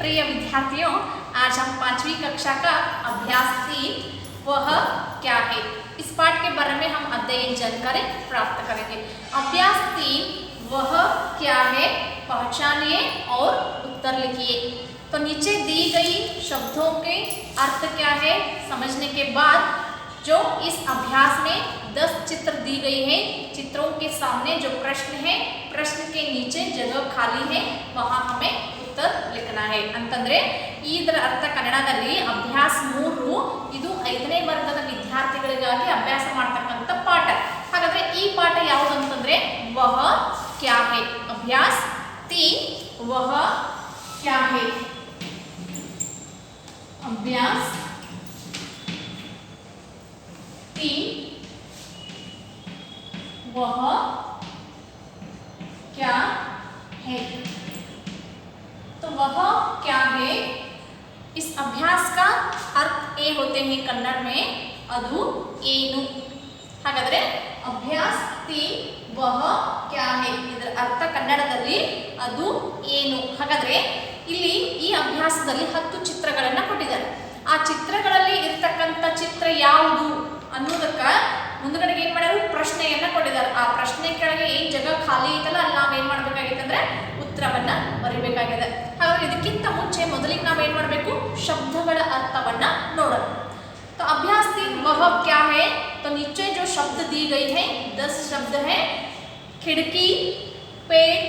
प्रिय विद्यार्थियों, आज हम 5वीं कक्षा का अभ्यास 3 वह क्या है इस पाठ के बारे में हम अध्ययन जानकारी प्राप्त करेंगे। अभ्यास 3 वह क्या है पहचानिए और उत्तर लिखिए। तो नीचे दी गई शब्दों के अर्थ क्या है समझने के बाद जो इस अभ्यास में 10 चित्र दी गई है, चित्रों के सामने जो प्रश्न है, प्रश्न के नीचे जगह खाली है, वहां हमें उत्तर लिखना है ಅಂತಂದ್ರೆ ಇದರ ಅರ್ಥ ಕನ್ನಡದಲ್ಲಿ ಅಭ್ಯಾಸ 3 ಇದು 5ನೇ ವರ್ಗದ ವಿದ್ಯಾರ್ಥಿಗಳಿಗಾಗಿ ಅಭ್ಯಾಸ ಮಾಡತಕ್ಕಂತ ಪಾಠ। ಹಾಗಾದ್ರೆ ಈ ಪಾಠ ಯಾವುದು ಅಂತಂದ್ರೆ ವಹ ಕ್ಯಾ ಹೈ। ಅಭ್ಯಾಸ 3 ವಹ ಕ್ಯಾ ಹೈ। अभ्यास 3 वह क्या है। तो वह क्या है इस अभ्यास का अर्थ ए होते हैं कन्नड़ में अदु एनु। ಹಾಗಾದ್ರೆ ಅಭ್ಯಾಸ 3 ವಹ ಕ್ಯಾ ಹೈ ಇದರ ಅರ್ಥ ಕನ್ನಡದಲ್ಲಿ ಅದು ಏನು। ಹಾಗಾದ್ರೆ ಇಲ್ಲಿ ಈ ಅಭ್ಯಾಸದಲ್ಲಿ 10 ಚಿತ್ರಗಳನ್ನು ಕೊಟ್ಟಿದ್ದಾರೆ। ಆ ಚಿತ್ರಗಳಲ್ಲಿ ಇರತಕ್ಕಂತ ಚಿತ್ರ ಯಾವುದು ಅನ್ನೋದಕ್ಕ ಮುಂದಗಡೆಗೆ ಏನು ಮಾಡ್ಯಾರು ಪ್ರಶ್ನೆಯನ್ನ ಕೊಟ್ಟಿದ್ದಾರೆ। ಆ ಪ್ರಶ್ನೆ ಕೆಳಗೆ ಏನು ಜಾಗ ಖಾಲಿ ಐತಲ್ಲ ಅಲ್ಲಿ ನಾವು ಏನು ಮಾಡಬೇಕಾಗಿದೆ ಅಂದ್ರೆ ಉತ್ತರವನ್ನ ಬರೀಬೇಕಾಗಿದೆ। ಹಾಗಾದ್ರೆ ಇದಕ್ಕಿಂತ ಮುಂಚೆ ಮೊದಲಿಗೆ ನಾವು ಏನು ಮಾಡಬೇಕು ಶಬ್ದಗಳ ಅರ್ಥವನ್ನ ನೋಡೋಣ। तो अभ्यास 3 वह क्या है। तो नीचे जो शब्द दी गई है 10 शब्द है। खिड़की, पेड़,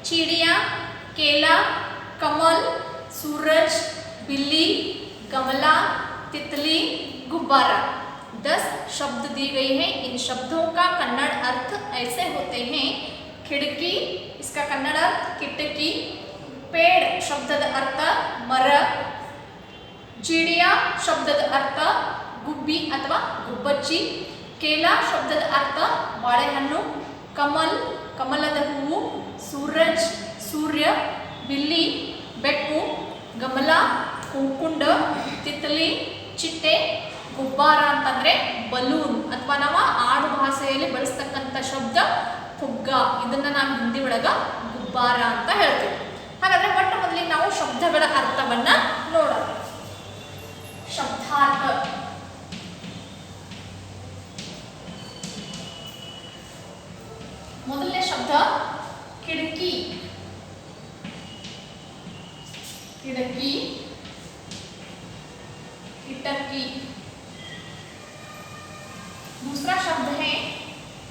चिड़िया, केला, कमल, सूरज, बिल्ली, गमला, तितली, गुब्बारा। 10 शब्द दी गई है। इन शब्दों का कन्नड़ अर्थ ऐसे होते हैं। खिड़की इसका कन्नड़ अर्थ किटकी, पेड़ शब्दದ अर्थ मर, चिड़िया शब्दದ अर्थ गुब्बी अथवा गुಬ್ಬಚ್ಚಿ, केला शब्दದ अर्थ ಬಾಳೆಹಣ್ಣು, ಕಮಲ್ ಕಮಲದ ಹೂವು, सूरज सूर्य, बिल्ली ಬೆಕ್ಕು, ಗಮಲ ಹೂಕುಂಡ, ತಿತಲಿ ಚಿಟ್ಟೆ, ಗುಬ್ಬಾರ ಅಂತಂದ್ರೆ ಬಲೂನ್ ಅಥವಾ ನಾವು ಆಡು ಭಾಷೆಯಲ್ಲಿ ಬಳಸತಕ್ಕಂತ ಶಬ್ದ ಫುಗ್ಗ, ಇದನ್ನ ನಾವು ಹಿಂದಿ ಒಳಗ ಗುಬ್ಬಾರ ಅಂತ ಹೇಳ್ತೀವಿ। ಹಾಗಾದ್ರೆ ಒಟ್ಟು ಮೊದಲಿಗೆ ನಾವು ಶಬ್ದಗಳ ಅರ್ಥವನ್ನ ನೋಡೋಣ। शब्दार्थ ಮೊದಲನೇ ಶಬ್ದ खिड़की, खिड़की किटकी। दूसरा शब्द है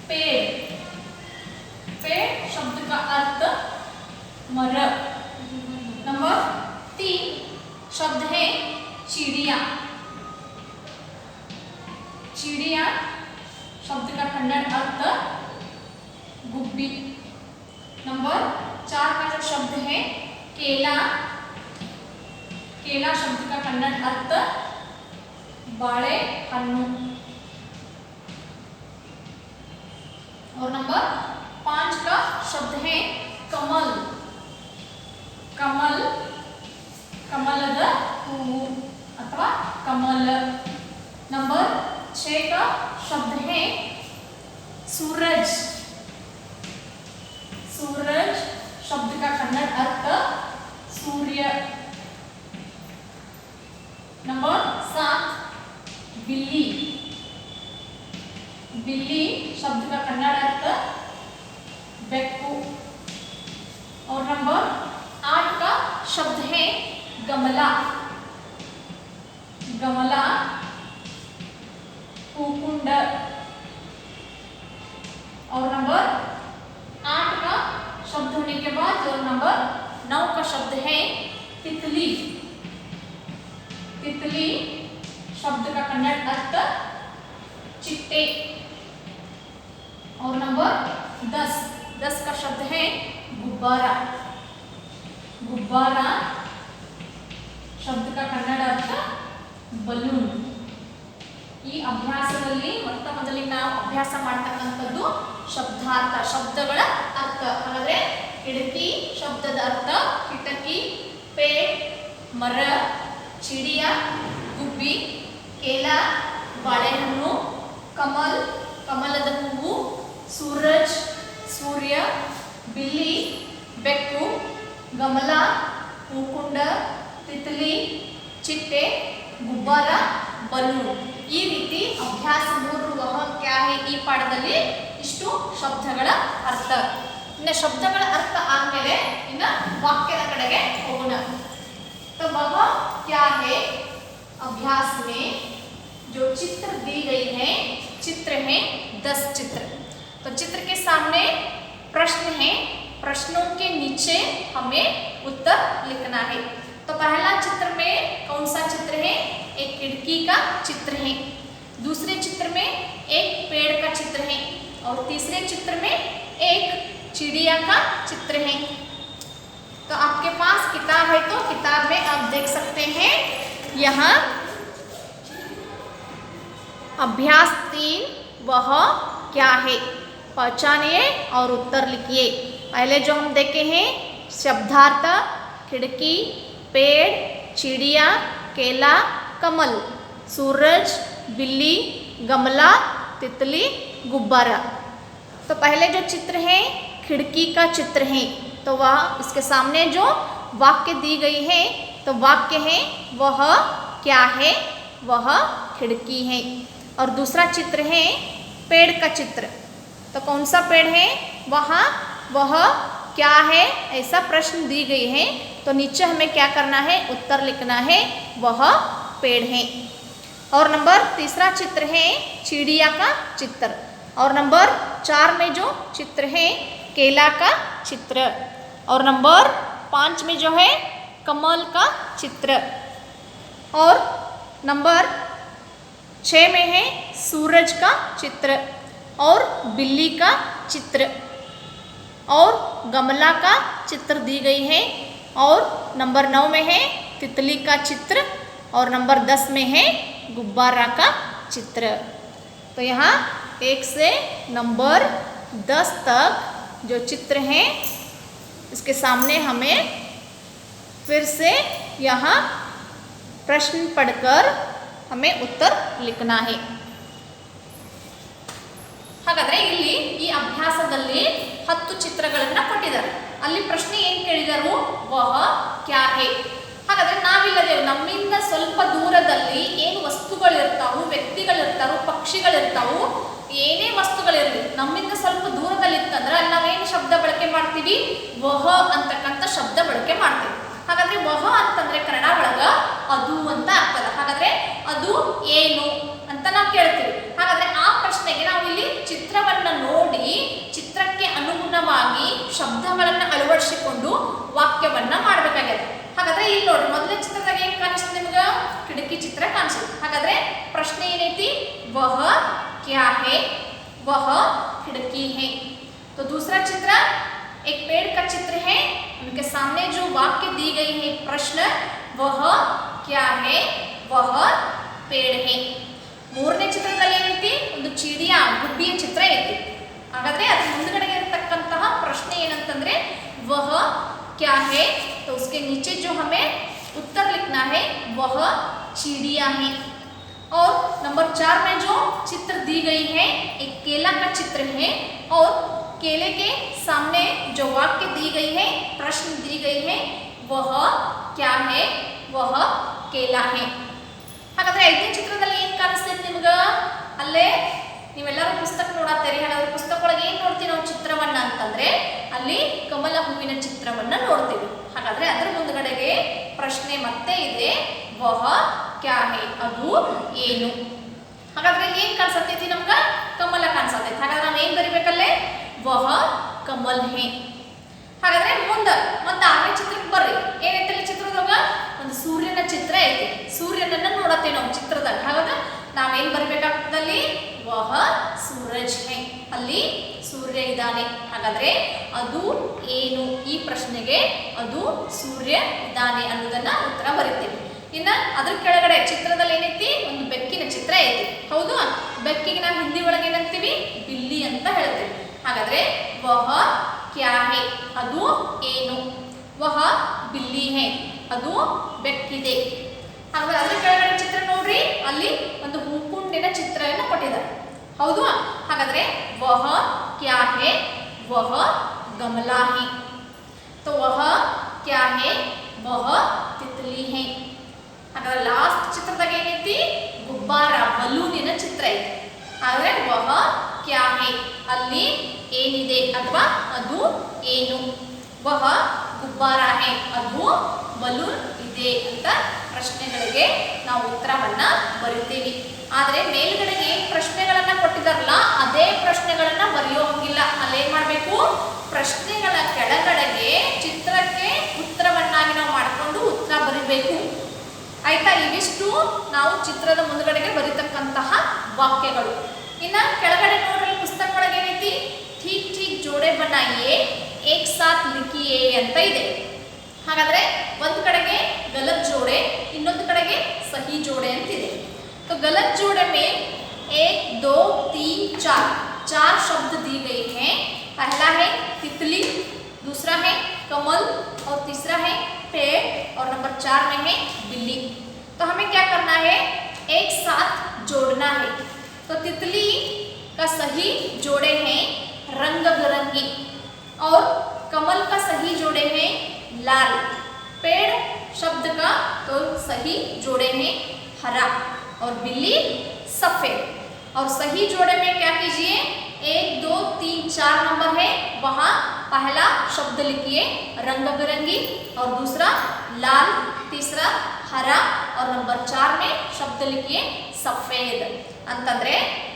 पेड़, पेड़ शब्द का अर्थ मर। नंबर 3 शब्द है चिड़िया, चिड़िया शब्द का कन्नड़ अर्थ गुब्बी। नंबर 4 का जो शब्द है केला, केला शब्द का कन्नड़ अर्थ बाಳೆಹಣ್ಣು। और नंबर 5 का शब्द है कमल, कमल कमलದ ಹೂವು अथवा कमल। नंबर 6 का शब्द है सूरज, सूरज शब्द का कन्नड़ अर्थ सूर्य। नंबर 7 बिल्ली, बिल्ली शब्द का कन्नड़ अर्थ बेक्कु। और नंबर 8 का शब्द है गमला, गमला हूकुंड। और नंबर 8 का शब्द होने के बाद जो नंबर 9 का शब्द है तितली, तितली शब्द का कन्नड़ अर्थ चिट्टे। और नंबर 10 का शब्द है गुब्बारा, गुब्बारा शब्द का कन्नड़ अर्थ बलून। ಈ ಅಭ್ಯಾಸದಲ್ಲಿ ಮೊಟ್ಟ ಮೊದಲಿಗೆ ನಾವು ಅಭ್ಯಾಸ ಮಾಡತಕ್ಕಂಥದ್ದು ಶಬ್ದಾರ್ಥ, ಶಬ್ದಗಳ ಅರ್ಥ। ಹಾಗಾದ್ರೆ खिड़की ಶಬ್ದದ ಅರ್ಥ ಕಿಟಕಿ, पेड़ ಮರ, ಚಿಡಿಯಾ ಗುಬ್ಬಿ, केला ಬಾಳೆಹಣ್ಣು, ಕಮಲ್ ಕಮಲದ ಹೂವು, सूरज सूर्य, बिल्ली ಬೆಕ್ಕು, गमला ಹೂಕುಂಡ, ತಿತ್ಲಿ, ಚಿಟ್ಟೆ, ಗುಬ್ಬರ, ಬಲೂನ್. ಈ ರೀತಿ ಅಭ್ಯಾಸ 3 ವಹ ಕ್ಯಾ ಹೇ ಈ ಪಾಠದಲ್ಲಿ ಇಷ್ಟು ಶಬ್ದಗಳ ಅರ್ಥ. ಇನ್ನು ಶಬ್ದಗಳ ಅರ್ಥ ಆದ್ಮೇಲೆ ಇನ್ನು ವಾಕ್ಯದ ಕಡೆಗೆ ಹೋಗೋಣ. तो वह क्या है अभ्यास में जो चित्र दी गई है, चित्र है 10 चित्र. तो चित्र के सामने प्रश्न है, प्रश्नों के नीचे हमें उत्तर लिखना है. तो पहला चित्र में कौन सा चित्र है? एक खिड़की का चित्र है. दूसरे चित्र में एक पेड़ का चित्र है और तीसरे चित्र में एक चिड़िया का चित्र है. तो आपके पास किताब है तो किताब में आप देख सकते हैं यहाँ अभ्यास 3 वह क्या है, पहचानिए और उत्तर लिखिए. पहले जो हम देखे हैं शब्दार्थ खिड़की, पेड़, चिड़िया, केला, कमल, सूरज, बिल्ली, गमला, तितली, गुब्बारा. तो पहले जो चित्र है खिड़की का चित्र है. तो वह इसके सामने जो वाक्य दी गई है तो वाक्य है वह क्या है, वह खिड़की है. और दूसरा चित्र है पेड़ का चित्र. तो कौन सा पेड़ है, वहाँ वह क्या है ऐसा प्रश्न दी गई है. तो नीचे हमें क्या करना है, उत्तर लिखना है, वह पेड़ है. और नंबर तीसरा चित्र है चिड़िया का चित्र. और नंबर 4 में जो चित्र है केला का चित्र. और नंबर 5 में जो है कमल का चित्र. और नंबर 6 में है सूरज का चित्र और बिल्ली का चित्र और गमला का चित्र दी गई है. और नंबर 9 में है तितली का चित्र और नंबर 10 में है गुब्बारा का चित्र. तो यहाँ 1 से नंबर 10 तक जो चित्र हैं इसके सामने हमें फिर से यहाँ प्रश्न पढ़कर हमें उत्तर लिखना है. ಹಾಗಾದ್ರೆ ಇಲ್ಲಿ ಈ ಅಭ್ಯಾಸದಲ್ಲಿ 10 ಚಿತ್ರಗಳನ್ನು ಕೊಟ್ಟಿದ್ದಾರೆ. ಅಲ್ಲಿ ಪ್ರಶ್ನೆ ಏನು ಕೇಳಿದರು, ವಹ ಕ್ಯಾ ಹೇ. ಹಾಗಾದ್ರೆ ನಾವಿಲ್ಲದೇವು ನಮ್ಮಿಂದ ಸ್ವಲ್ಪ ದೂರದಲ್ಲಿ ಏನು ವಸ್ತುಗಳಿರ್ತಾವು, ವ್ಯಕ್ತಿಗಳಿರ್ತಾವು, ಪಕ್ಷಿಗಳಿರ್ತಾವು, ಏನೇ ವಸ್ತುಗಳಿರಲಿ ನಮ್ಮಿಂದ ಸ್ವಲ್ಪ ದೂರದಲ್ಲಿ ಇತ್ತಂದ್ರೆ ಅಲ್ಲಿ ನಾವೇನು ಶಬ್ದ ಬಳಕೆ ಮಾಡ್ತೀವಿ, ವಹ ಅಂತಕ್ಕಂಥ ಶಬ್ದ ಬಳಕೆ ಮಾಡ್ತೀವಿ. ಹಾಗಾದ್ರೆ ವಹ ಅಂತಂದ್ರೆ ಕನ್ನಡ ಒಳಗ ಅದು ಅಂತ ಆಗ್ತದ. ಹಾಗಾದ್ರೆ ಅದು ಏನು ಅಂತ ನಾವು ಕೇಳ್ತೀವಿ. ಹಾಗಾದ್ರೆ ಆ ಪ್ರಶ್ನೆಗೆ ನಾವು ಇಲ್ಲಿ ಚಿತ್ರವನ್ನ ನೋಡಿ ಚಿತ್ರಕ್ಕೆ ಅನುಗುಣವಾಗಿ ಶಬ್ದಗಳನ್ನ ಅಳವಡಿಸಿಕೊಂಡು ವಾಕ್ಯವನ್ನ ಮಾಡಬೇಕಾಗಿದೆ. ಹಾಗಾದ್ರೆ ಇಲ್ಲಿ ನೋಡಿ ಮೊದಲನೇ ಚಿತ್ರದಾಗ ಏನ್ ಕಾಣಿಸ್ತದೆ ನಿಮ್ಗೆ, ಕಿಟಕಿ ಚಿತ್ರ ಕಾಣಿಸ್ತದೆ. ಹಾಗಾದ್ರೆ ಪ್ರಶ್ನೆ ಏನೈತಿ, ವಹ क्या है, वह खिड़की है. तो दूसरा चित्र एक पेड़ का चित्र है. उनके सामने जो वाक्य दी गई है प्रश्न, वह क्या है, वह पेड़ है. ಮೂರನೇ ಚಿತ್ರದಲ್ಲಿ ಏನೈತಿ, ಒಂದು ಚಿಡಿಯ ಗುಬ್ಬಿಯ ಚಿತ್ರ ಐತಿ. ಹಾಗಾದ್ರೆ ಅದ್ರ ಮುಂದ್ಗಡೆ ಇರತಕ್ಕಂತಹ ಪ್ರಶ್ನೆ ಏನಂತಂದ್ರೆ वह क्या है. तो उसके नीचे जो हमें उत्तर लिखना है वह चिड़िया है. और नंबर 4 में जो चित्र दी गई है एक केला का चित्र है. और केले के सामने जो वाक्य दी गई है, प्रश्न दी गई है, वह क्या है, वह केला है. ಹಾಗಾದ್ರೆ 5ನೇ ಚಿತ್ರದಲ್ಲಿ ಏನು ಕಾಣಿಸ್ತದೆ ನಿಮಗೆ, ಅಲ್ಲೇ ನೀವೆಲ್ಲರೂ ಪುಸ್ತಕ ನೋಡತ್ತೀರಿ. ಹಾಗಾದ್ರೆ ಪುಸ್ತಕ ಒಳಗೆ ಏನು ನೋಡ್ತೀವಿ ನಾವು ಚಿತ್ರವನ್ನ ಅಂತಂದ್ರೆ ಅಲ್ಲಿ ಕಮಲ ಹೂವಿನ ಚಿತ್ರವನ್ನ ನೋಡ್ತೀವಿ. ಹಾಗಾದ್ರೆ ಅದರ ಮುಂದ್ಗಡೆಗೆ ಪ್ರಶ್ನೆ ಮತ್ತೆ ಇದೆ, ವಹ ಕ್ಯಾ ಹೇ, ಅದು ಏನು. ಹಾಗಾದ್ರೆ ಇಲ್ಲಿ ಏನು ಕಾಣಿಸತೈತಿ ನಮ್ಗೆ, ಕಮಲ ಕಾಣಿಸತೈತಿ. ಹಾಗಾದ್ರೆ ನಾವು ಏನು ಬರಿಬೇಕಲ್ಲೇ, ವಹ ಕಮಲ್ ಹೇ. ಹಾಗಾದ್ರೆ ಮುಂದೆ 6ನೇ ಚಿತ್ರಕ್ಕೆ ಬರ್ರಿ. ಏನೈತಲ್ಲಿ ಚಿತ್ರದಾಗ ಒಂದು ಸೂರ್ಯನ ಚಿತ್ರ ಐತಿ. ಸೂರ್ಯನನ್ನ ನೋಡತ್ತೇವೆ ನಾವು ಚಿತ್ರದಾಗ. ಹಾಗಾದ್ರೆ ನಾವೇನು ಬರಿಬೇಕಾಗ್ತದಲ್ಲಿ, ವಹ ಸೂರಜ್ ಹೇ, ಅಲ್ಲಿ ಸೂರ್ಯ ಇದ್ದಾನೆ. ಹಾಗಾದ್ರೆ ಅದು ಏನು, ಈ ಪ್ರಶ್ನೆಗೆ ಅದು ಸೂರ್ಯ ಇದ್ದಾನೆ ಅನ್ನೋದನ್ನ ಉತ್ತರ ಬರಿತೇವೆ. ಇನ್ನ ಅದ್ರ ಕೆಳಗಡೆ ಚಿತ್ರದಲ್ಲಿ ಏನೈತಿ, ಒಂದು ಬೆಕ್ಕಿನ ಚಿತ್ರ ಐತಿ. ಹೌದು, ಬೆಕ್ಕಿಗೆ ನಾವು ಹಿಂದಿ ಒಳಗೆ ಏನಂತೀವಿ, ಬಿಲ್ಲಿ ಅಂತ ಹೇಳ್ತೇವೆ. ಹಾಗಾದ್ರೆ ವಹ ಕ್ಯಾ ಹೇ, ಅದು ಏನು, ವಹ ಬಿಲ್ಲಿ ಹೇ, ಅದು ಬೆಕ್ಕಿದೆ. ಹಾಗಾದ್ರೆ ಅದ್ರ ಕೆಳಗಡೆ ಚಿತ್ರ ನೋಡ್ರಿ, ಅಲ್ಲಿ ಒಂದು ಹೂಕುಂಡಿನ ಚಿತ್ರವನ್ನು ಕೊಟ್ಟಿದ್ದಾರೆ. ಹೌದು, ಹಾಗಾದ್ರೆ ವಹ ಕ್ಯಾ ಹೇ, ವಹ ಗಮಲಾ ಹೇ. तो वह क्या है, वह तितली है. ಹಾಗಾದ್ರೆ ಲಾಸ್ಟ್ ಚಿತ್ರದಾಗ ಏನೈತಿ ಗುಬ್ಬಾರ ಬಲೂನಿನ ಚಿತ್ರ ಐತಿ. ಹಾಗಾದ್ರೆ ವಹ ಕ್ಯಾ ಹೈ ಅಲ್ಲಿ ಏನಿದೆ ಅಥವಾ ಅದು ಏನು. ವಹ ಗುಬ್ಬಾರ ಹೈ ಅದು ಬಲೂನ್ ಇದೆ ಅಂತ ಪ್ರಶ್ನೆಗಳಿಗೆ ನಾವು ಉತ್ತರವನ್ನ ಬರೀತೀವಿ. ಆದರೆ ಮೇಲ್ಗಡೆಗೆ ಏನು ಪ್ರಶ್ನೆಗಳನ್ನ ಕೊಟ್ಟಿದಾರಲ್ಲ ಅದೇ ಪ್ರಶ್ನೆಗಳನ್ನ ಬರೆಯೋ ಹಂಗಿಲ್ಲ. ಅಲ್ಲೇನ್ ಮಾಡಬೇಕು ಪ್ರಶ್ನೆಗಳ ಕೆಳಗಡೆಗೆ ಚಿತ್ರಕ್ಕೆ ಉತ್ತರವನ್ನಾಗಿ ನಾವು ಮಾಡಿಕೊಂಡು ಉತ್ತರ ಬರೀಬೇಕು. ಆಯ್ತಾ. ಇವಿಷ್ಟು ನಾವು ಚಿತ್ರದ ಮುಂದುಗಡೆಗೆ ಬರೀತಕ್ಕಂತಹ ವಾಕ್ಯಗಳು. ಇನ್ನು ಕೆಳಗಡೆ ನೋಡ್ರಿ ಪುಸ್ತಕದೊಳಗೆ ಏನೈತಿ ಠೀಕ್ ಠೀಕ್ ಜೋಡೆ ಬನಾಯಿಯೇ ಏಕ್ ಸಾಥ್ ಲಿಖಿಯೇ ಅಂತ ಇದೆ. ಹಾಗಾದ್ರೆ ಒಂದು ಕಡೆಗೆ ಗಲತ್ ಜೋಡೆ ಇನ್ನೊಂದು ಕಡೆಗೆ ಸಹಿ ಜೋಡೆ ಅಂತಿದೆ. तो गलत जोड़े में 1 2 3 4 चार शब्द दी गई हैं. पहला है तितली, दूसरा है कमल और तीसरा है पेड़ और नंबर 4 में है बिल्ली. तो हमें क्या करना है एक साथ जोड़ना है. तो तितली का सही जोड़े हैं रंग बिरंगी और कमल का सही जोड़े हैं लाल. पेड़ शब्द का तो सही जोड़े हैं हरा और बिल्ली सफेद. और सही जोड़े में क्या कीजिए 1 2 3 4 नंबर है वहाँ पहला शब्द लिखिए रंग बिरंगी और दूसरा लाल, तीसरा हरा और नंबर 4 में शब्द लिखिए सफेद. ಅಂತಂದ್ರೆ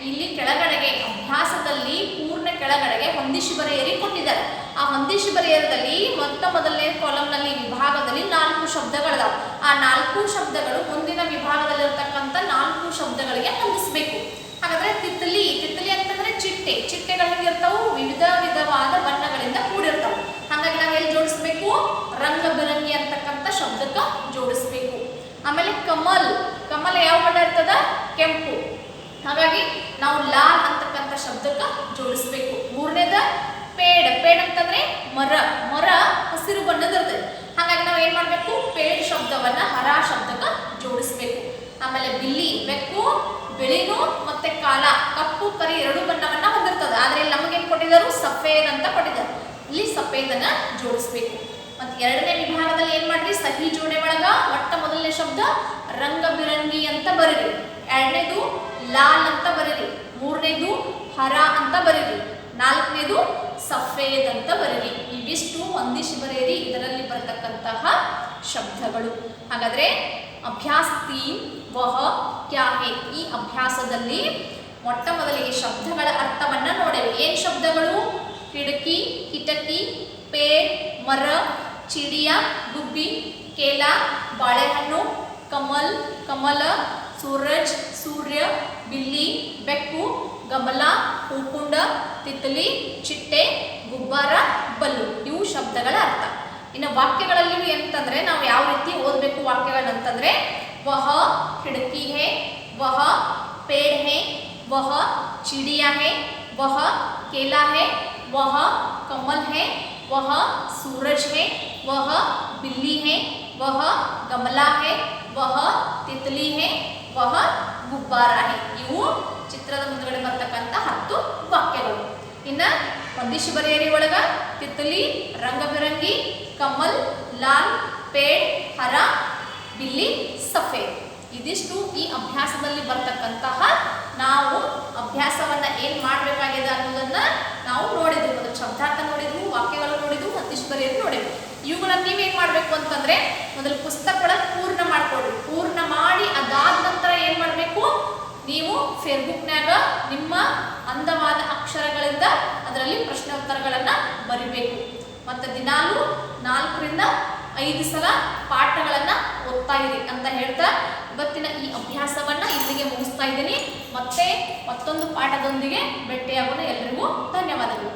ಇಲ್ಲಿ ಕೆಳಗಡೆಗೆ ಅಭ್ಯಾಸದಲ್ಲಿ ಪೂರ್ಣ ಕೆಳಗಡೆಗೆ ಹೊಂದಿಸಿ ಬರೆಯಿರಿ ಕೊಟ್ಟಿದ್ದಾರೆ. ಆ ಹೊಂದಿಸಿ ಬರೆಯೋದ್ರಲ್ಲಿ ಮೊದಲನೇ ಕಾಲಂನಲ್ಲಿ ವಿಭಾಗದಲ್ಲಿ 4 ಶಬ್ದಗಳಿದಾವೆ. ಆ 4 ಶಬ್ದಗಳು ಮುಂದಿನ ವಿಭಾಗದಲ್ಲಿರ್ತಕ್ಕಂಥ 4 ಶಬ್ದಗಳಿಗೆ ಹೊಂದಿಸಬೇಕು. ಹಾಗಾದ್ರೆ ತಿತ್ಲಿ ಅಂತಂದ್ರೆ ಚಿಟ್ಟೆಗಳು ಹೆಂಗಿರ್ತಾವು ವಿಧವಾದ ಬಣ್ಣಗಳಿಂದ ಕೂಡಿರ್ತಾವೆ. ಹಾಗಾಗಿ ನಾವು ಎಲ್ಲಿ ಜೋಡಿಸ್ಬೇಕು ರಂಗ ಬಿರಂಗಿ ಅಂತಕ್ಕಂಥ ಶಬ್ದಕ್ಕೆ ಜೋಡಿಸ್ಬೇಕು. ಆಮೇಲೆ ಕಮಲ್ ಯಾವ ಬಣ್ಣ ಇರ್ತದ ಕೆಂಪು. ಹಾಗಾಗಿ ನಾವು ಲಾಲ್ ಅಂತಕ್ಕಂಥ ಶಬ್ದಕ್ಕೆ ಜೋಡಿಸ್ಬೇಕು. ಮೂರನೇದ ಪೇಡ್ ಅಂತಂದ್ರೆ ಮರ ಹಸಿರು ಬಣ್ಣದ ಇರ್ತದೆ. ಹಾಗಾಗಿ ನಾವು ಏನ್ ಮಾಡ್ಬೇಕು ಪೇಡ್ ಶಬ್ದವನ್ನ ಹರ ಶಬ್ದಕ್ಕೆ ಜೋಡಿಸ್ಬೇಕು. ಆಮೇಲೆ ಬಿಲ್ಲಿ ಬೆಕ್ಕು ಬಿಳಿನು ಮತ್ತೆ ಕಾಲ ಕಪ್ಪು ಕರಿ ಎರಡು ಬಣ್ಣವನ್ನ ಹೊಂದಿರ್ತದೆ. ಆದ್ರೆ ಇಲ್ಲಿ ನಮಗೇನ್ ಕೊಟ್ಟಿದ್ದಾರೆ ಸಫೇದ್ ಅಂತ ಕೊಟ್ಟಿದ್ದಾರೆ. ಇಲ್ಲಿ ಸಫೇದನ್ನ ಜೋಡಿಸ್ಬೇಕು. ಮತ್ತೆ ಎರಡನೇ ವಿಭಾಗದಲ್ಲಿ ಏನ್ ಮಾಡ್ರಿ ಸಹಿ ಜೋಡೆ ಒಳಗ ಮೊದಲನೇ ಶಬ್ದ ರಂಗ ಬಿರಂಗಿ ಅಂತ ಬರೀರಿ, ಎರಡನೇದು ಲಾಲ್ ಅಂತ ಬರೀರಿ, ಮೂರನೇದು ಹರ ಅಂತ ಬರೀರಿ, ನಾಲ್ಕನೇದು ಸಫೇದ್ ಅಂತ ಬರೀರಿ. ಇವಿಷ್ಟು ಹೊಂದಿಸಿ ಬರೆಯಿರಿ ಇದರಲ್ಲಿ ಬರತಕ್ಕಂತಹ ಶಬ್ದಗಳು. ಹಾಗಾದ್ರೆ ಅಭ್ಯಾಸ 3 ವಹ ಕ್ಯಾ ಹೈ ಈ ಅಭ್ಯಾಸದಲ್ಲಿ ಮೊದಲಿಗೆ ಶಬ್ದಗಳ ಅರ್ಥವನ್ನ ನೋಡೇವೆ. ಏನು ಶಬ್ದಗಳು ಕಿಟಕಿ, ಕಿಟಕಿ, ಪೇಡ್ ಮರ, ಚಿಡಿಯ ಗುಬ್ಬಿ, ಕೇಲ ಬಾಳೆಹಣ್ಣು, ಕಮಲ ಸೂರಜ್ ಸೂರ್ಯ, ಬಿಲ್ಲಿ ಬೆಕ್ಕು, ಗಮಲ ಹೂಕುಂಡ, ತಿತಲಿ ಚಿಟ್ಟೆ, ಗುಬ್ಬಾರ ಬಲ್ಲು. ಇವು ಶಬ್ದಗಳ ಅರ್ಥ. ಇನ್ನು ವಾಕ್ಯಗಳಲ್ಲಿ ಎಂತಂದ್ರೆ ನಾವು ಯಾವ ರೀತಿ ಓದಬೇಕು ವಾಕ್ಯಗಳಂತಂದ್ರೆ ವಹ ಖಿಡಕಿ ಹೈ, ವಹ ಪೇಡ್ ಹೈ, ವಹ ಚಿಡಿಯಾ ಹೈ, ವಹ ಕೇಲಾ ಹೈ, वह कमल है, वह सूरज है, वह बिल्ली है, वह गमला है, वह तितली है, वह गुब्बारा है. ಇವು ಚಿತ್ರದ ಮುಂದೆ ಬರ್ತಕ್ಕಂತ 10 ವಾಕ್ಯಗಳು. ಇನ್ನ ಹೊಂದಿಸಿ ಬರೆಯಿರಿ ಒಳಗ ತಿತಲಿ ರಂಗಬಿರಂಗಿ, ಕಮಲ್ ಲಾಲ್, ಪೇಡ್ ಹರ, ಬಿಲ್ಲಿ ಸಫೇದ್. ಇದಿಷ್ಟು ಈ ಅಭ್ಯಾಸದಲ್ಲಿ ಬರ್ತಕ್ಕಂತಹ ನಾವು ಅಭ್ಯಾಸವನ್ನ ಏನ್ ಮಾಡಬೇಕಾಗಿದೆ ಅನ್ನೋದನ್ನ ನಾವು ನೋಡಿದ್ವಿ. ಮೊದಲು ಶಬ್ದಾರ್ಥ ನೋಡಿದ್ವು, ವಾಕ್ಯಗಳು ನೋಡಿದ್ವು, ಹೊಂದಿಸಿ ಬರೆಯೋದು ನೋಡಿದ್ವಿ. ಇವುಗಳನ್ನ ನೀವೇನ್ ಮಾಡ್ಬೇಕು ಅಂತಂದ್ರೆ ಮೊದಲು ಪುಸ್ತಕಗಳ ಪೂರ್ಣ ಮಾಡ್ಕೊಡ್ರಿ. ಪೂರ್ಣ ಮಾಡಿ ಅದಾದ ನಂತರ ಏನ್ ಮಾಡ್ಬೇಕು ನೀವು ಫೇಸ್ಬುಕ್ನಾಗ ನಿಮ್ಮ ಅಂದವಾದ ಅಕ್ಷರಗಳಿಂದ ಅದರಲ್ಲಿ ಪ್ರಶ್ನೆ ಉತ್ತರಗಳನ್ನ ಬರಿಬೇಕು. ಮತ್ತೆ ದಿನಾಲು 4 ರಿಂದ 5 ಸಲ ಪಾಠಗಳನ್ನ ಓದ್ತಾ ಇರಿ ಅಂತ ಹೇಳ್ತಾ ಇವತ್ತಿನ ಈ ಅಭ್ಯಾಸವನ್ನ ಇಲ್ಲಿಗೆ ಮುಗಿಸ್ತಾ ಇದ್ದೀನಿ. ಮತ್ತೆ ಮತ್ತೊಂದು ಪಾಠದೊಂದಿಗೆ ಭೇಟಿಯಾಗೋಣ. ಎಲ್ಲರಿಗೂ ಧನ್ಯವಾದಗಳು.